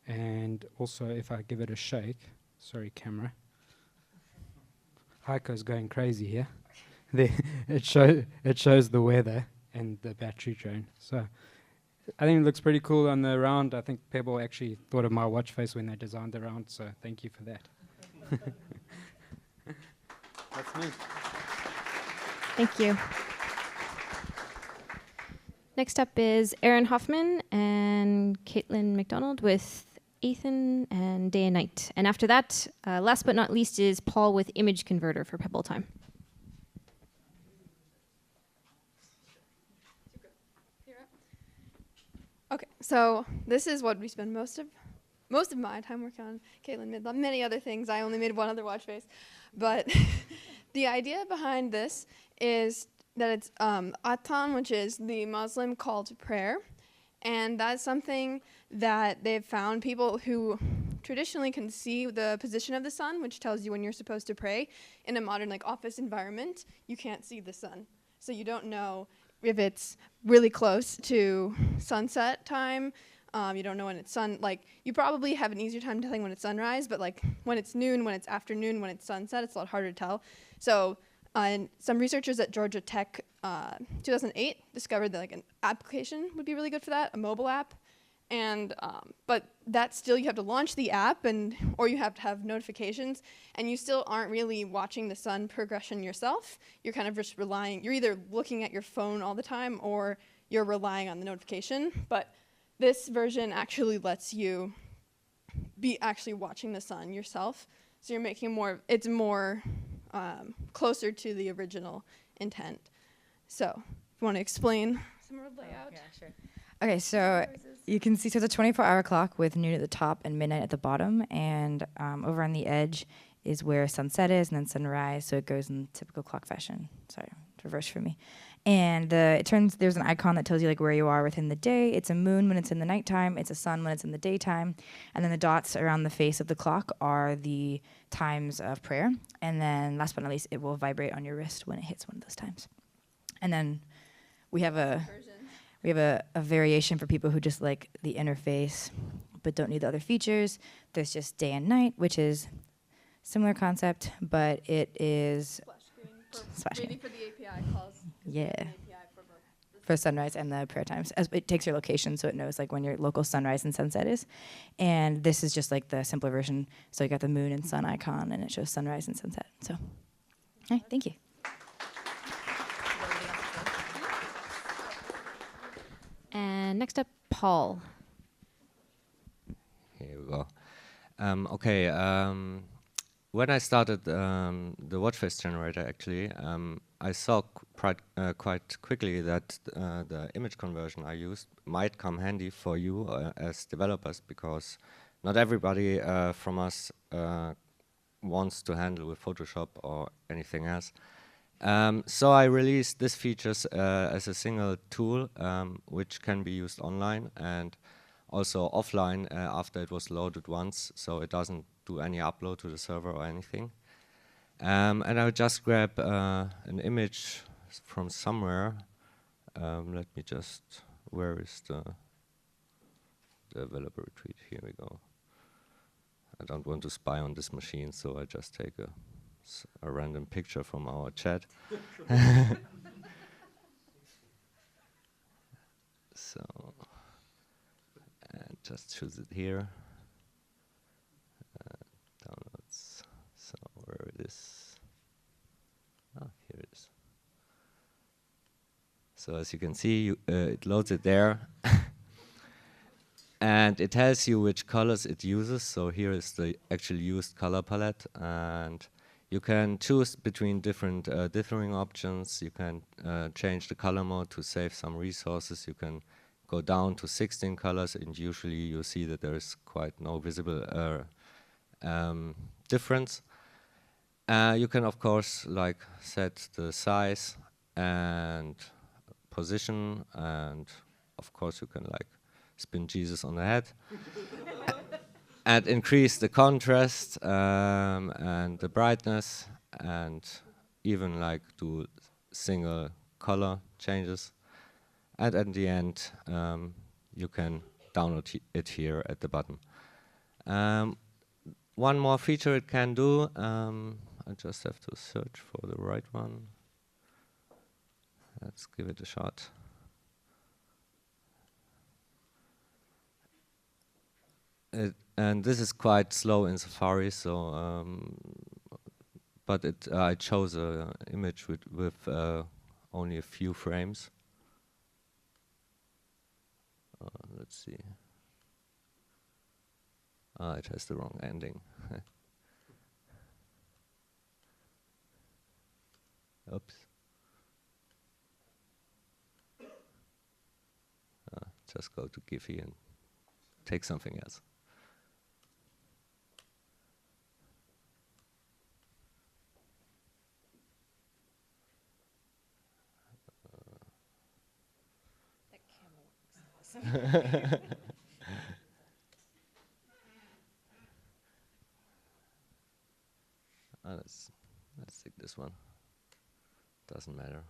And also, if I give it a shake, sorry camera, Heiko's going crazy here. It shows the weather and the battery drain. So I think it looks pretty cool on the round. I think Pebble actually thought of my watch face when they designed the round, so thank you for that. That's me. Thank you. Next up is Aaron Hoffman and Kaitlyn Mcdonald with Ethan and Day and Night. And after that, last but not least, is Paul with Image Converter for Pebble Time. Okay, so this is what we spend most of my time working on. Kaitlyn made many other things. I only made one other watch face. But the idea behind this is that it's Adhan, which is the Muslim call to prayer. And that's something that they've found people who traditionally can see the position of the sun, which tells you when you're supposed to pray. In a modern office environment, you can't see the sun. So you don't know if it's really close to sunset time. You don't know when it's you probably have an easier time telling when it's sunrise, but when it's noon, when it's afternoon, when it's sunset, it's a lot harder to tell. So and some researchers at Georgia Tech 2008 discovered that an application would be really good for that, a mobile app. And but that still, you have to launch the app or you have to have notifications, and you still aren't really watching the sun progression yourself. You're kind of just you're either looking at your phone all the time or you're relying on the notification. But this version actually lets you be actually watching the sun yourself. So you're making it's more closer to the original intent. So if you want to explain some more layout. Yeah, sure. Okay, so you can see, so it's a 24-hour clock with noon at the top and midnight at the bottom, and over on the edge is where sunset is and then sunrise, so it goes in typical clock fashion. Sorry, it's reversed for me. And there's an icon that tells you where you are within the day. It's a moon when it's in the nighttime, it's a sun when it's in the daytime, and then the dots around the face of the clock are the times of prayer. And then last but not least, it will vibrate on your wrist when it hits one of those times. And then we have a variation for people who just like the interface but don't need the other features. There's just day and night, which is similar concept, but it is splash screen. For the API calls. Yeah. For sunrise and the prayer times. It takes your location, so it knows when your local sunrise and sunset is. And this is just the simpler version. So you got the moon and sun icon, and it shows sunrise and sunset. So, all right, thank you. And next up, Paul. Here we go. When I started the watch face generator, actually, I saw quite quickly that the image conversion I used might come handy for you as developers, because not everybody from us wants to handle with Photoshop or anything else. So I released these features as a single tool, which can be used online, and also offline after it was loaded once, so it doesn't do any upload to the server or anything. And I'll just grab an image from somewhere. Let me just, where is the developer retreat? Here we go. I don't want to spy on this machine, so I just take a random picture from our chat. So, and just choose it here. Downloads. So where it is? Ah, here it is. So as you can see, it loads it there. And it tells you which colors it uses. So here is the actually used color palette. And you can choose between different dithering options. You can change the color mode to save some resources. You can go down to 16 colors, and usually you see that there is quite no visible difference. You can, of course, like set the size and position, and of course you can like spin Jesus on the head and increase the contrast and the brightness, and even like do single color changes. And at the end, you can download it here at the bottom. One more feature it can do, I just have to search for the right one. Let's give it a shot. And this is quite slow in Safari, so but I chose an image with only a few frames. Let's see. It has the wrong ending. Oops. Just go to Giphy and take something else. Let's take this one. Doesn't matter.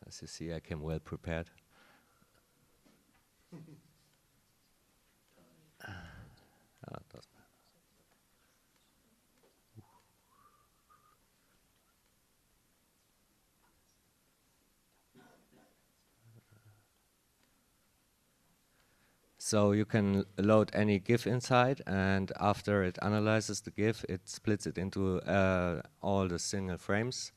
As you see, I came well prepared. It doesn't matter. So you can load any GIF inside, and after it analyzes the GIF, it splits it into all the single frames,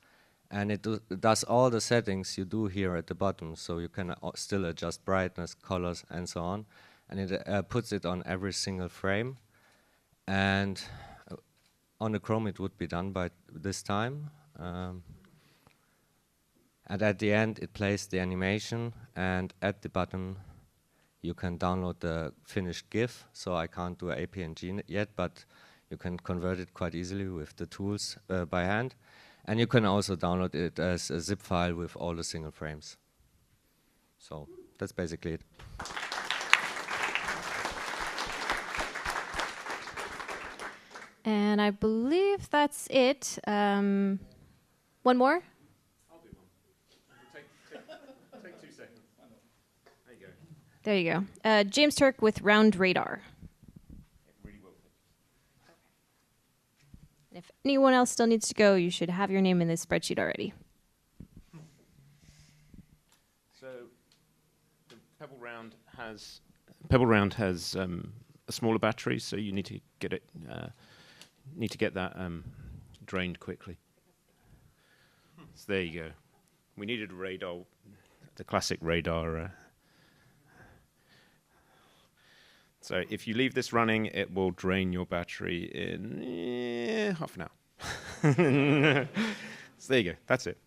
and it does all the settings you do here at the bottom. So you can still adjust brightness, colors, and so on, and it puts it on every single frame. And on the Chrome, it would be done by this time. And at the end, it plays the animation, and at the bottom, you can download the finished GIF. So I can't do a PNG yet, but you can convert it quite easily with the tools by hand. And you can also download it as a zip file with all the single frames. So that's basically it. And I believe that's it. One more? I'll do one. Take 2 seconds. There you go. There you go. James Turk with Round Radar. And if anyone else still needs to go, you should have your name in this spreadsheet already. So the Pebble Round has a smaller battery, so you need to get it that drained quickly. So there you go. We needed a radar, the classic radar. So if you leave this running, it will drain your battery in half an hour. So there you go. That's it.